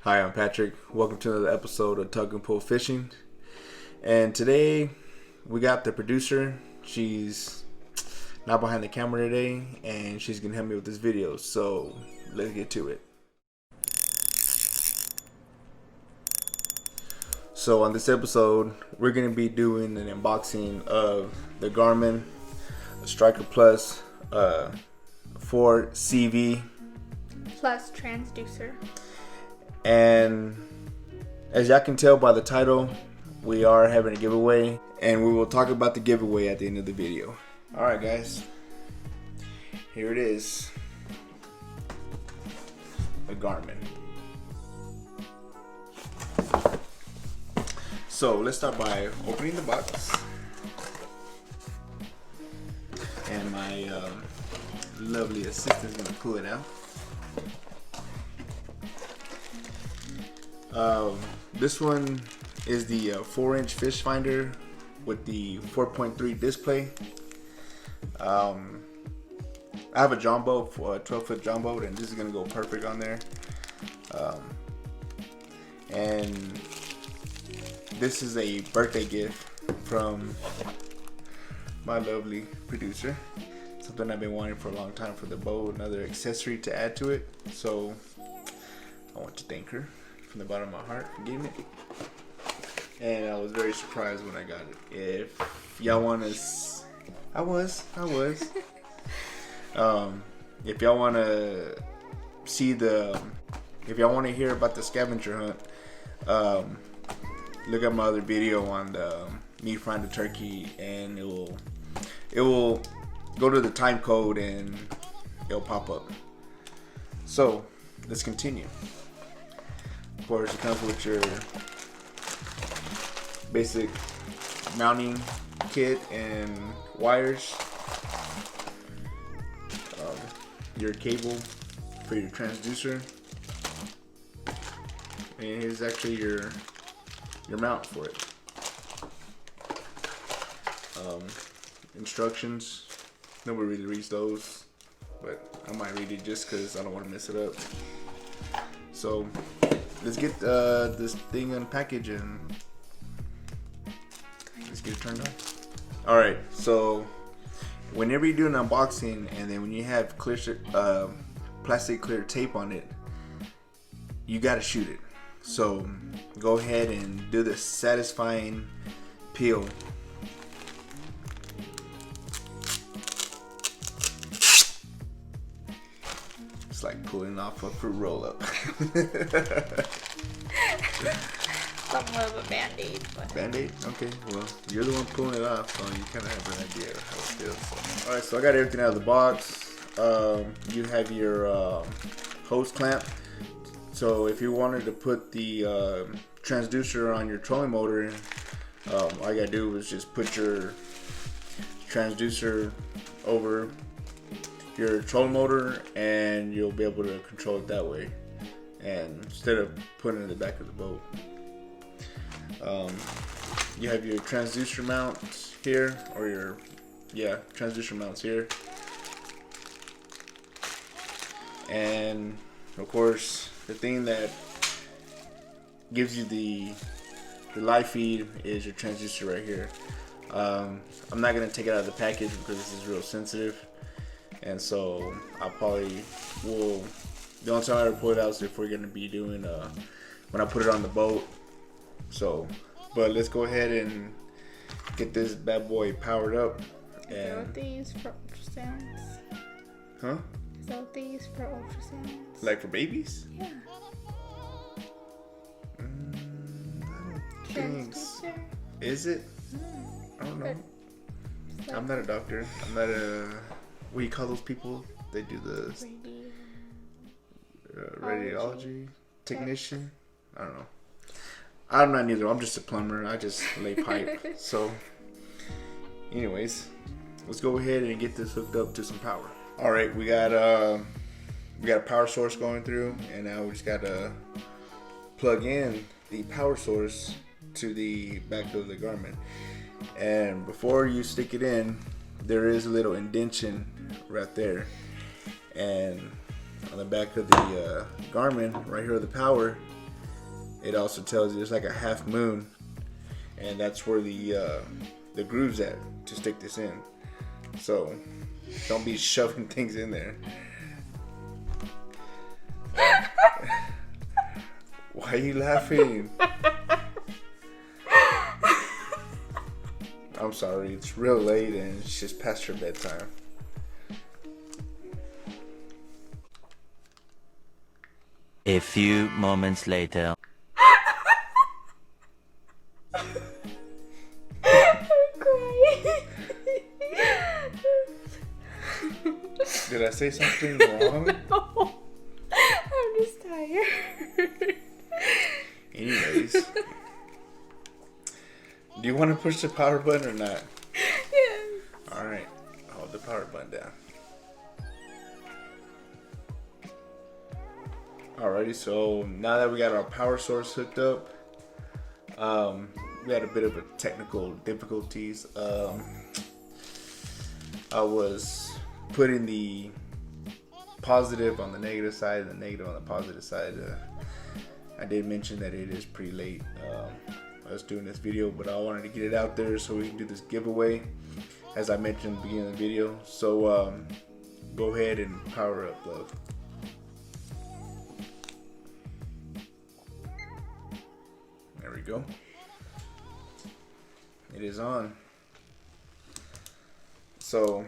Hi, I'm Patrick. Welcome to another episode of Tug and Pull Fishing. And today we got the producer. She's not behind the camera today, and she's gonna help me with this video. So let's get to it. So on this episode, we're gonna be doing an unboxing of the GARMIN Striker Plus 4 CV plus transducer. And as y'all can tell by the title, we are having a giveaway, and we will talk about the giveaway at the end of the video. Alright guys, here it is, the GARMIN. So let's start by opening the box, and my lovely assistant is going to pull it out. This one is the 4-inch fish finder with the 4.3 display. I have a John boat, a 12-foot John boat, and this is gonna go perfect on there. And this is a birthday gift from my lovely producer. Something I've been wanting for a long time for the boat, another accessory to add to it. So I want to thank her from the bottom of my heart for getting it. And I was very surprised when I got it. If y'all want to, I was. If y'all want to see if y'all want to hear about the scavenger hunt, look at my other video on the me frying the turkey, and it will go to the time code and it'll pop up. So let's continue. Of course, it comes with your basic mounting kit and wires, your cable for your transducer, and here's actually your mount for it. Instructions, nobody really reads those, but I might read it just because I don't want to mess it up. So let's get this thing unpackaged and let's get it turned on. Alright, so whenever you do an unboxing and then when you have clear plastic clear tape on it, you gotta shoot it. So go ahead and do the satisfying peel. It's like pulling off a fruit roll up. Somewhat of a band-aid. Band-aid? Okay, well, you're the one pulling it off, so you kind of have an idea of how it feels. Alright, so I got everything out of the box. You have your hose clamp. So if you wanted to put the transducer on your trolling motor, all you gotta do is just put your transducer over your trolling motor and you'll be able to control it that way, and instead of putting it in the back of the boat. You have your transducer mounts here, or your transducer mounts here, and of course the thing that gives you the live feed is your transducer right here. I'm not gonna take it out of the package because this is real sensitive, and so I probably will. The only time I ever pull it out is if we're gonna be doing when I put it on the boat. So, but let's go ahead and get this bad boy powered up. Is that what they use for ultrasounds? Huh? Is that what they use for ultrasounds? Like for babies? Yeah. I don't think so. Is it? I don't know. Like I'm not a doctor. I'm not a. What do you call those people? They do the radiology technician. I don't know. I'm not neither. I'm just a plumber. I just lay pipe. So, anyways, let's go ahead and get this hooked up to some power. All right, we got a power source going through, and now we just gotta plug in the power source to the back of the GARMIN. And before you stick it in, there is a little indentation right there, and on the back of the GARMIN right here with the power, it also tells you there's like a half moon, and that's where the groove's at to stick this in. So don't be shoving things in there. Why are you laughing? I'm sorry, it's real late and it's just past your bedtime. A few moments later. Did I say something wrong? No. I'm just tired. Anyways. Do you want to push the power button or not? Yes. Alright, hold the power button down. Alrighty, so now that we got our power source hooked up, we had a bit of a technical difficulties. I was putting the positive on the negative side and the negative on the positive side. I did mention that it is pretty late. I was doing this video, but I wanted to get it out there so we can do this giveaway, as I mentioned at the beginning of the video. So go ahead and power up, love. There we go. It is on. So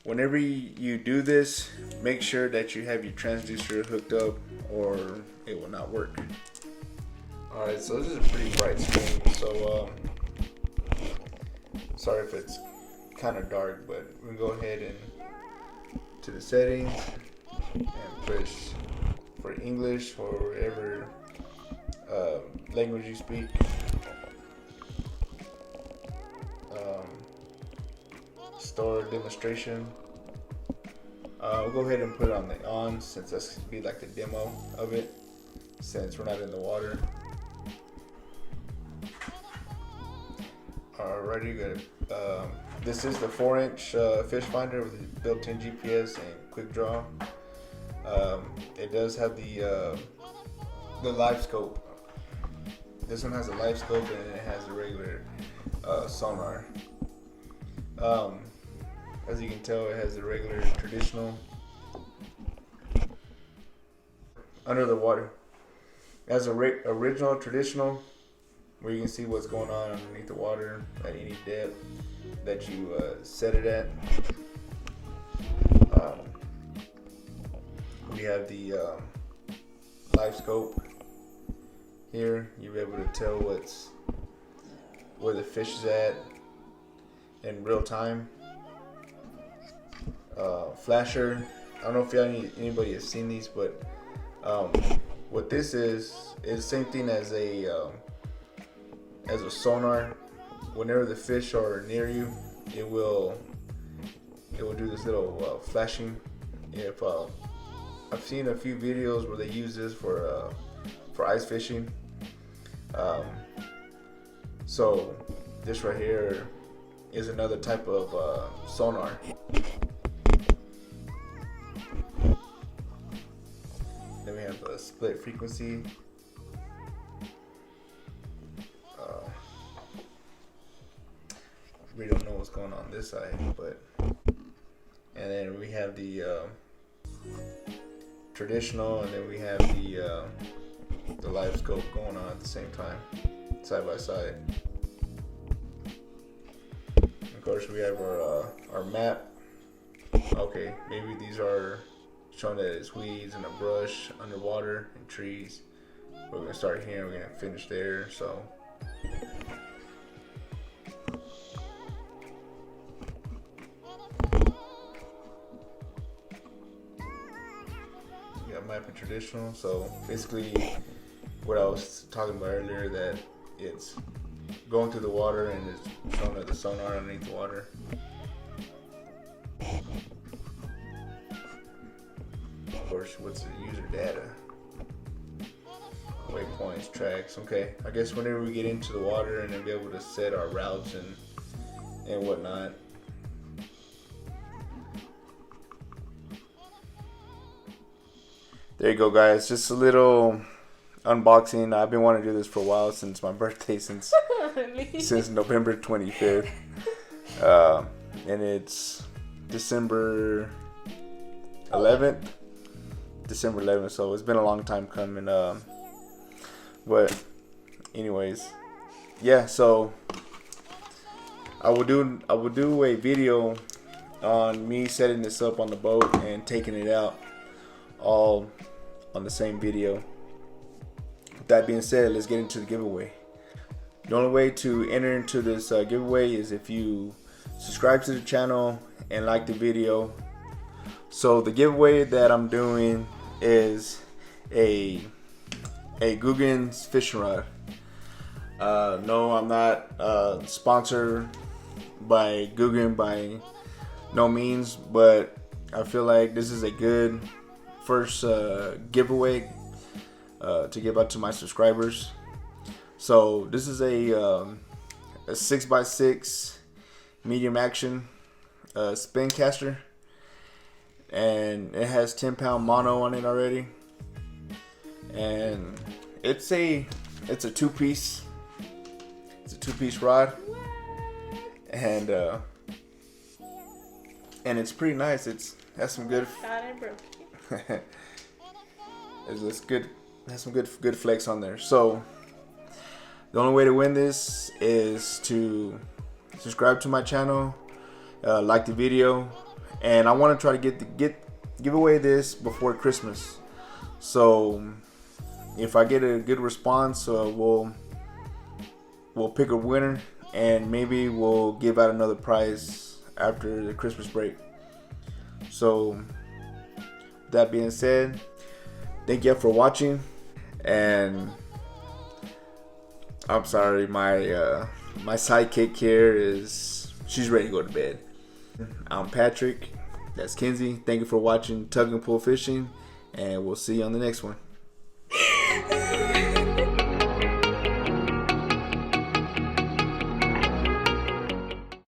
whenever you do this, make sure that you have your transducer hooked up or it will not work. Alright, so this is a pretty bright screen, so sorry if it's kind of dark, but we'll go ahead and to the settings and push for English or whatever language you speak. Store demonstration. We'll go ahead and put it on the on, since that's gonna be like the demo of it, since we're not in the water. Alrighty, good. This is the 4-inch fish finder with built-in GPS and quick draw. It does have the live scope. This one has a live scope and it has a regular sonar. As you can tell, it has a regular traditional under the water. It has a original traditional, where you can see what's going on underneath the water at any depth that you set it at. We have the live scope here. You'll be able to tell where the fish is at in real time. Flasher. I don't know if anybody has seen these, but what this is the same thing as a sonar. Whenever the fish are near you, it will do this little flashing. If I've seen a few videos where they use this for ice fishing. So this right here is another type of sonar. Then we have a split frequency. We don't know what's going on this side, but and then we have the traditional, and then we have the live scope going on at the same time, side by side. Of course, we have our map. Okay, maybe these are showing that it's weeds and a brush underwater and trees. We're gonna start here. We're gonna finish there. So. Map and traditional. So basically what I was talking about earlier, that it's going through the water and it's showing that the sonar underneath the water. Of course, what's the user data? Waypoints, tracks. Okay, I guess whenever we get into the water and then be able to set our routes and whatnot. There you go, guys. Just a little unboxing. I've been wanting to do this for a while, since my birthday, since November 25th. And it's December 11th. So it's been a long time coming. But anyways, yeah. So I will do a video on me setting this up on the boat and taking it out, all on the same video. With that being said, let's get into the giveaway. The only way to enter into this giveaway is if you subscribe to the channel and like the video. So the giveaway that I'm doing is a Googan fishing rod. No, I'm not sponsored by Googan by no means, but I feel like this is a good first giveaway to give out to my subscribers. So this is a 6x6 medium action spin caster, and it has 10-pound mono on it already, and it's a two-piece rod, and it's pretty nice. It has some good it's good. It has some good flex on there. So the only way to win this is to subscribe to my channel, like the video, and I want to try to give away this before Christmas. So if I get a good response, we'll pick a winner, and maybe we'll give out another prize after the Christmas break. So that being said, thank you for watching, and I'm sorry, my sidekick here she's ready to go to bed. I'm Patrick. That's Kenzie. Thank you for watching Tug and Pull Fishing, and we'll see you on the next one.